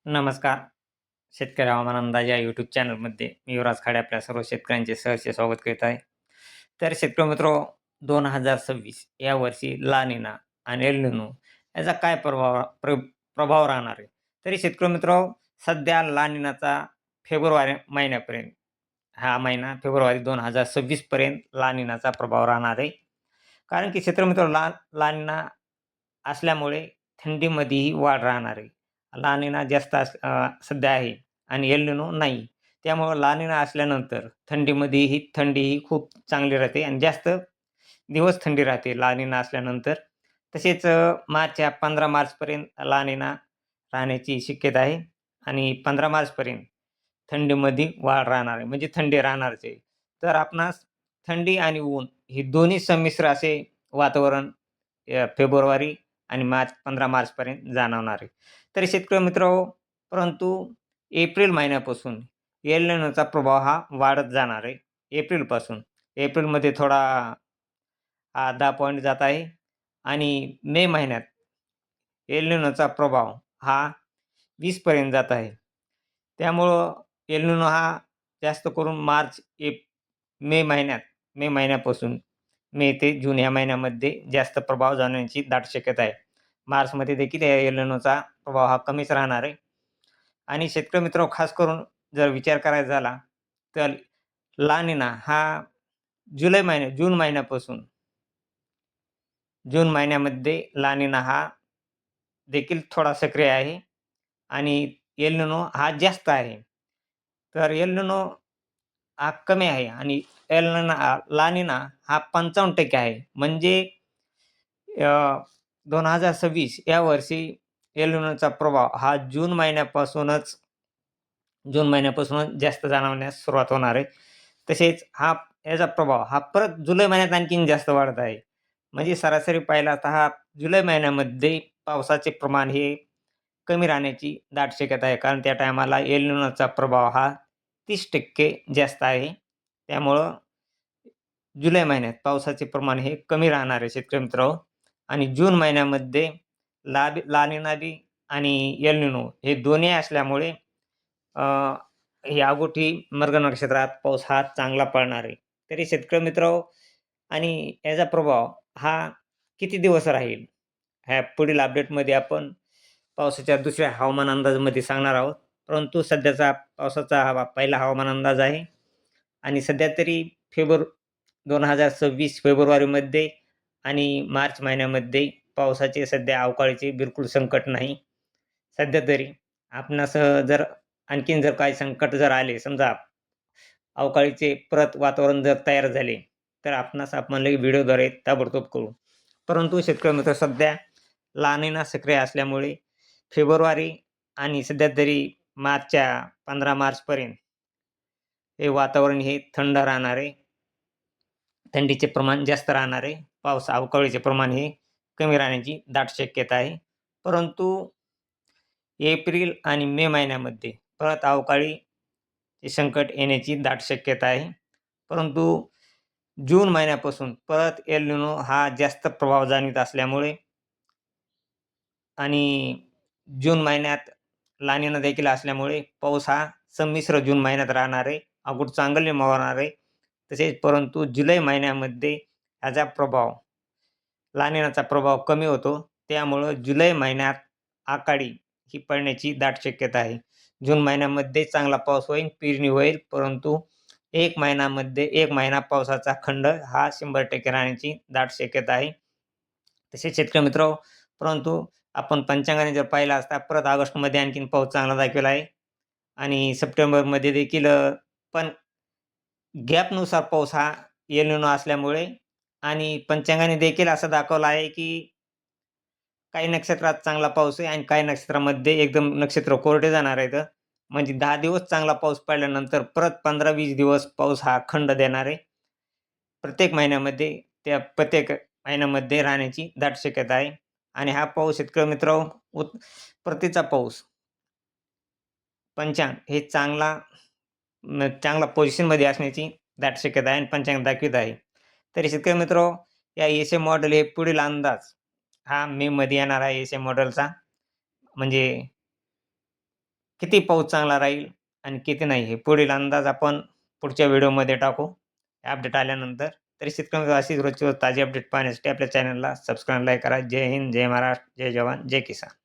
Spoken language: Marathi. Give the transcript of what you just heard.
नमस्कार. शेतकरी हवामान अंदाज या यूट्यूब चॅनलमध्ये मी युवराज खाडे आपल्या सर्व शेतकऱ्यांचे सहर्ष स्वागत करीत आहे. तर शेतकरी मित्र 2026 या वर्षी ला निना आणि एल निनो याचा काय प्रभाव राहणार आहे? तरी शेतकरी मित्र सध्या ला निनाचा फेब्रुवारी महिन्यापर्यंत हा महिना फेब्रुवारी 2026 पर्यंत ला निनाचा प्रभाव राहणार आहे. कारण की शेतकरी मित्र ला निना असल्यामुळे थंडीमध्येही वाढ राहणार आहे. ला निना जास्त सध्या आहे आणि एल निनो नाही. त्यामुळं ला निना असल्यानंतर थंडीमध्येही थंडीही खूप चांगली राहते आणि जास्त दिवस थंडी राहते ला निना असल्यानंतर. तसेच मार्चच्या 15 मार्चपर्यंत ला निना राहण्याची शक्यता आहे आणि 15 मार्चपर्यंत थंडीमध्ये वाढ राहणार आहे, म्हणजे थंडी राहणारच आहे. तर आपणास थंडी आणि ऊन हे दोन्ही संमिश्र असे वातावरण फेब्रुवारी आणि 15 मार्चपर्यंत जाणवणार आहे. तरी शेतकरी मित्रांनो, परंतु एप्रिल महिन्यापासून एल निनोचा प्रभाव हा वाढत जाणार आहे. एप्रिलपासून. एप्रिलमध्ये थोडा 10 पॉइंट जात आहे आणि मे महिन्यात एल निनोचा प्रभाव हा 20 पर्यंत जात आहे. त्यामुळं एल निनो हा जास्त करून मे महिन्यात मे महिन्यापासून मे ते जून या महिन्यामध्ये जास्त प्रभाव जाणवण्याची दाट शक्यता आहे. मार्चमध्ये देखील या एल निनोचा प्रभाव हा कमीच राहणार आहे. आणि शेतकरी मित्रांनो, खास करून जर विचार करायचा झाला, तर ला निना हा जून महिन्यापासून जून महिन्यामध्ये ला निना हा देखील थोडा सक्रिय आहे आणि एल निनो हा जास्त आहे. तर एल निनो हा कमी आहे आणि ला निना हा 55% आहे. म्हणजे 2026 या वर्षी एल निनोचा प्रभाव हा जून महिन्यापासूनच जास्त जाणवण्यास सुरुवात होणार आहे. तसेच याचा प्रभाव हा परत जुलै महिन्यात आणखीन जास्त वाढत आहे. म्हणजे सरासरी पाहिला तर हा जुलै महिन्यामध्ये पावसाचे प्रमाण हे कमी राहण्याची दाट शक्यता आहे. कारण त्या टायमाला एल निनोचा प्रभाव हा 30% जास्त आहे. त्यामुळं जुलै महिन्यात पावसाचे प्रमाण हे कमी राहणार आहे शेतकरी मित्रांनो. आणि जून महिन्यामध्ये ला निना बी आणि एल निनो हे दोन्ही असल्यामुळे अ, या अवघोटी मृग नक्षत्रात पाऊस हा चांगला पडणार आहे. तरी शेतकरी मित्रांनो, आणि याचा प्रभाव हा किती दिवस राहील? ह्या पुढील अपडेटमध्ये आपण पावसाच्या दुसऱ्या हवामान अंदाजामध्ये सांगणार आहोत. परंतु सध्याचा पावसाचा हा पहिला हवामान अंदाज आहे आणि सध्या तरी 2026 फेब्रुवारीमध्ये आणि मार्च महिन्यामध्ये पावसाचे सध्या अवकाळीचे बिलकुल संकट नाही. सध्या तरी आपणास जर आणखीन जर काही संकट जर आले, समजा अवकाळीचे परत वातावरण जर तयार झाले, तर आपणास आपण लगेच व्हिडिओद्वारे ताबडतोब कळवू. परंतु शेतकरी मित्र, सध्या ला निना सक्रिय असल्यामुळे फेब्रुवारी आणि सध्या तरी मार्चच्या 15 मार्चपर्यंत हे वातावरण हे थंड राहणार आहे. थंडीचे प्रमाण जास्त राहणार आहे. अवकाळीचे प्रमाण हे कमी राहण्याची दाट शक्यता आहे. परंतु एप्रिल आणि मे महिन्यामध्ये परत अवकाळी संकट येण्याची दाट शक्यता आहे. परंतु जून महिन्यापासून परत एल निनो हा जास्त प्रभाव जाणवत असल्यामुळे आणि जून महिन्यात ला निना देखील असल्यामुळे पाऊस हा संमिश्र जून महिन्यात राहणार आहे. अगदी चांगले होणार आहे. तसेच परंतु जुलै महिन्यामध्ये ह्याचा प्रभाव ला निनाचा प्रभाव कमी होतो. त्यामुळं जुलै महिन्यात अकाळी ही पडण्याची दाट शक्यता आहे. जून महिन्यामध्ये चांगला पाऊस होईल, पेरणी होईल. परंतु 1 महिना पावसाचा खंड हा 100% राहण्याची दाट शक्यता आहे. तसेच शेतकरी मित्रांनो, परंतु आपण पंचांगाने जर पाहिला असता, परत ऑगस्टमध्ये आणखीन पाऊस चांगला दाखवला आहे आणि सप्टेंबरमध्ये देखील पण गॅपनुसार पाऊस हा एल निनो असल्यामुळे आणि पंचांगाने देखील असं दाखवलं आहे, की काही नक्षत्रात चांगला पाऊस आहे आणि काही नक्षत्रामध्ये एकदम नक्षत्र कोरडे जाणार आहेत. म्हणजे 10 दिवस चांगला पाऊस पडल्यानंतर परत 15-20 दिवस पाऊस हा खंड देणार आहे. प्रत्येक महिन्यामध्ये राहण्याची दाट शक्यता आहे. आणि हा पाऊस शेतकरी मित्रांनो, परतीचा पाऊस पंचांग हे चांगला पोझिशनमध्ये असण्याची दाट शक्यता आहे आणि पंचांग दाखवित आहे. तरी शेतकरी मित्रांनो, या एस-एम मॉडेल हे पुढील अंदाज हा मेमध्ये येणार आहे. एस-एम मॉडेलचा म्हणजे किती पाऊस चांगला राहील आणि किती नाही हे पुढील अंदाज आपण पुढच्या व्हिडिओमध्ये टाकू. अपडेट आल्यानंतर. तरी शेतकरी अशीच रोजची रोज ताजी अपडेट पाहण्यासाठी आपल्या चॅनलला सबस्क्राईब, लाईक करा. जय हिंद, जय महाराष्ट्र, जय जवान, जय किसान.